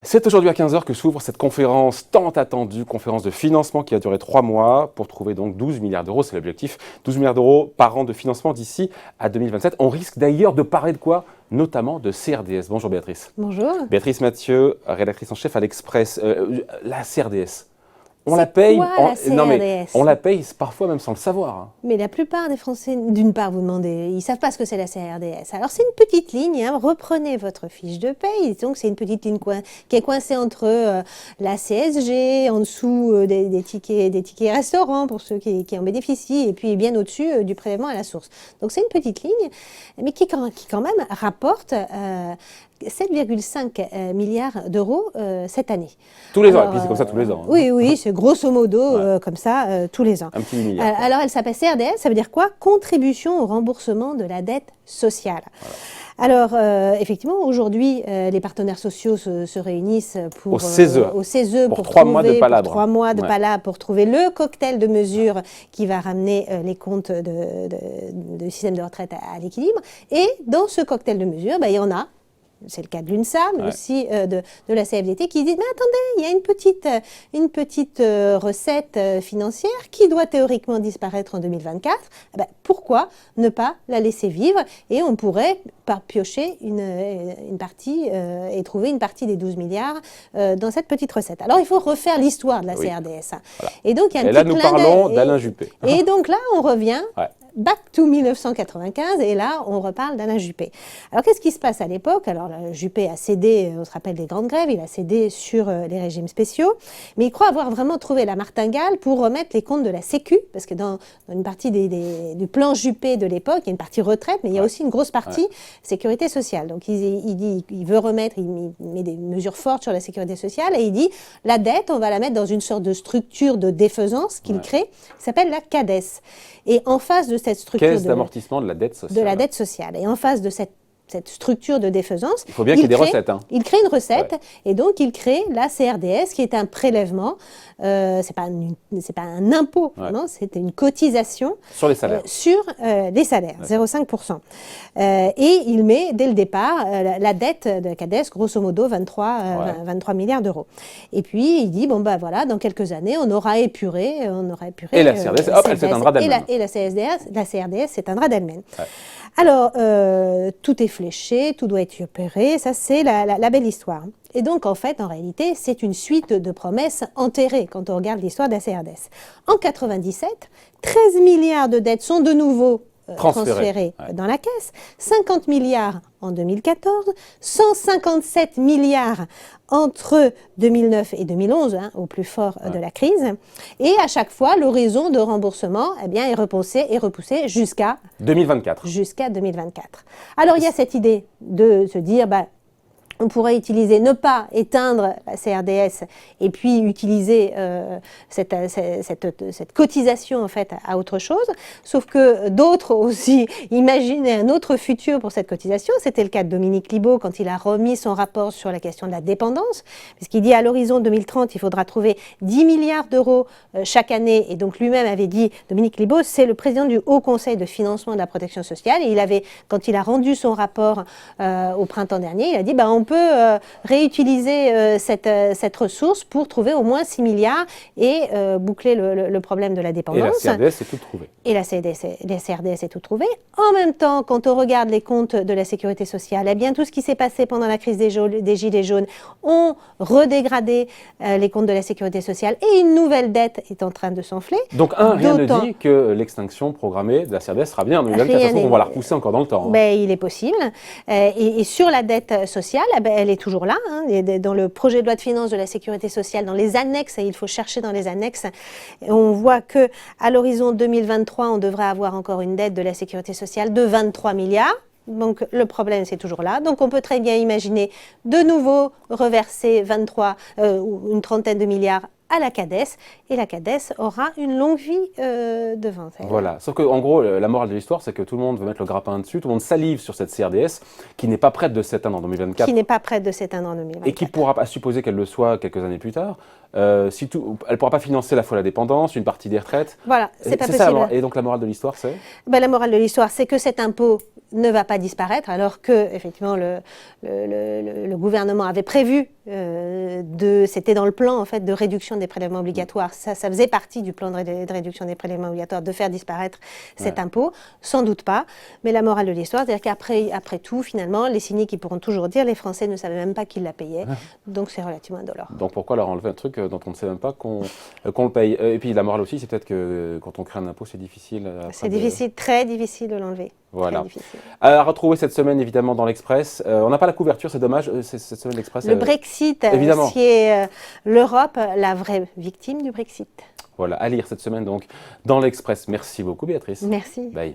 C'est aujourd'hui à 15 h que s'ouvre cette conférence tant attendue, conférence de financement qui a duré 3 mois pour trouver donc 12 milliards d'euros, c'est l'objectif, 12 milliards d'euros par an de financement d'ici à 2027. On risque d'ailleurs de parler de quoi? Notamment de CRDS. Bonjour Béatrice. Bonjour. Béatrice Mathieu, rédactrice en chef à l'Express. La CRDS. On la paye, la CRDS? non mais on la paye parfois même sans le savoir. Mais la plupart des Français, d'une part, vous demandez, ils ne savent pas ce que c'est la CRDS. Alors c'est une petite ligne, hein, reprenez votre fiche de paye, donc c'est une petite ligne qui est coincée entre la CSG, en dessous des tickets restaurants pour ceux qui en bénéficient, et puis bien au-dessus du prélèvement à la source. Donc c'est une petite ligne, mais qui quand même rapporte 7,5 milliards d'euros cette année. Tous les ans, et puis c'est comme ça tous les ans. Hein. Oui, c'est grosso modo comme ça tous les ans. Un petit milliard. Alors elle s'appelle CRDS, ça veut dire quoi? Contribution au remboursement de la dette sociale. Voilà. Alors, effectivement, aujourd'hui, les partenaires sociaux se réunissent au CESE pour 3 mois de palabres. Pour 3 mois de palabres pour trouver le cocktail de mesures qui va ramener les comptes du système de retraite à l'équilibre. Et dans ce cocktail de mesures, il y en a. C'est le cas de l'UNSA, mais aussi de la CFDT, qui dit « Mais attendez, il y a une petite recette financière qui doit théoriquement disparaître en 2024. Pourquoi ne pas la laisser vivre? Et on pourrait piocher une partie et trouver une partie des 12 milliards dans cette petite recette. » Alors, il faut refaire l'histoire de la CRDS. Voilà. Et donc, il y a là, nous parlons d'Alain Juppé. Et donc là, on revient... Back to 1995, et là, on reparle d'Alain Juppé. Alors, qu'est-ce qui se passe à l'époque? Alors, Juppé a cédé, on se rappelle des grandes grèves, il a cédé sur les régimes spéciaux, mais il croit avoir vraiment trouvé la martingale pour remettre les comptes de la Sécu, parce que dans une partie du plan Juppé de l'époque, il y a une partie retraite, mais il y a aussi une grosse partie sécurité sociale. Donc, il dit, il veut remettre, il met des mesures fortes sur la sécurité sociale, et il dit, la dette, on va la mettre dans une sorte de structure de défaisance qu'il crée, qui s'appelle la CADES. Et en face de cette structure Caisse d'amortissement de la dette sociale. De la dette sociale. Et en face de cette structure de défaisance, il faut bien qu'il y ait des recettes. Hein. Il crée une recette et donc il crée la CRDS qui est un prélèvement, c'est pas un impôt, non, c'est une cotisation sur les salaires. 0,5%. Et il met dès le départ la dette de la CADES, grosso modo 23 milliards d'euros. Et puis il dit bon voilà, dans quelques années on aura épuré. Et la CRDS, elle s'éteindra d'elle-même. Et la CRDS s'éteindra d'elle-même. Alors, tout est fléché, tout doit être opéré, ça c'est la belle histoire. Et donc, en fait, en réalité, c'est une suite de promesses enterrées quand on regarde l'histoire de la CRDS. En 1997, 13 milliards de dettes sont de nouveau transférés dans la caisse, 50 milliards en 2014, 157 milliards entre 2009 et 2011, au plus fort de la crise. Et à chaque fois, l'horizon de remboursement est repoussé jusqu'à 2024. Jusqu'à 2024. Alors, il y a cette idée de se dire... on pourrait ne pas éteindre la CRDS et puis utiliser cette cotisation en fait à autre chose. Sauf que d'autres aussi imaginaient un autre futur pour cette cotisation. C'était le cas de Dominique Libault quand il a remis son rapport sur la question de la dépendance. Puisqu'il dit à l'horizon 2030, il faudra trouver 10 milliards d'euros chaque année. Et donc lui-même avait dit, Dominique Libault, c'est le président du Haut Conseil de financement de la protection sociale. Et quand il a rendu son rapport au printemps dernier, il a dit on peut réutiliser cette ressource pour trouver au moins 6 milliards et boucler le problème de la dépendance. Et la CRDS est tout trouvé. Et la CRDS est tout trouvé. En même temps, quand on regarde les comptes de la sécurité sociale, tout ce qui s'est passé pendant la crise des Gilets jaunes ont redégradé les comptes de la sécurité sociale et une nouvelle dette est en train de s'enfler. Donc rien ne dit que l'extinction programmée de la CRDS sera bien en 2024. De toute façon, on va la repousser encore dans le temps. Il est possible. Et sur la dette sociale, elle est toujours là. Dans le projet de loi de finances de la sécurité sociale, dans les annexes, et il faut chercher dans les annexes, on voit qu'à l'horizon 2023, on devrait avoir encore une dette de la sécurité sociale de 23 milliards. Donc le problème, c'est toujours là. Donc on peut très bien imaginer de nouveau reverser une trentaine de milliards à la CADES, et la CADES aura une longue vie devant elle. Voilà, sauf qu'en gros, la morale de l'histoire, c'est que tout le monde veut mettre le grappin dessus, tout le monde salive sur cette CRDS, qui n'est pas prête de s'éteindre en 2024. Qui n'est pas prête de s'éteindre en 2024. Et qui pourra, à supposer qu'elle le soit quelques années plus tard, elle ne pourra pas financer la fois la dépendance, une partie des retraites. Voilà, c'est pas possible. Ça, et donc la morale de l'histoire, c'est la morale de l'histoire, c'est que cet impôt ne va pas disparaître, alors que effectivement le gouvernement avait prévu, c'était dans le plan en fait de réduction des prélèvements obligatoires. Ça faisait partie du plan de réduction des prélèvements obligatoires de faire disparaître cet impôt, sans doute pas. Mais la morale de l'histoire, c'est-à-dire qu'après tout, finalement, les cyniques ils pourront toujours dire les Français ne savaient même pas qu'ils la payaient, donc c'est relativement indolore. Donc pourquoi leur enlever un truc dont on ne sait même pas qu'on le paye? Et puis la morale aussi, c'est peut-être que quand on crée un impôt, c'est difficile. C'est difficile, très difficile de l'enlever. Voilà. À retrouver cette semaine évidemment dans l'Express. On n'a pas la couverture, c'est dommage. Cette semaine l'Express. Le Brexit, qui est l'Europe, la vraie victime du Brexit. Voilà, à lire cette semaine donc dans l'Express. Merci beaucoup Béatrice. Merci. Bye.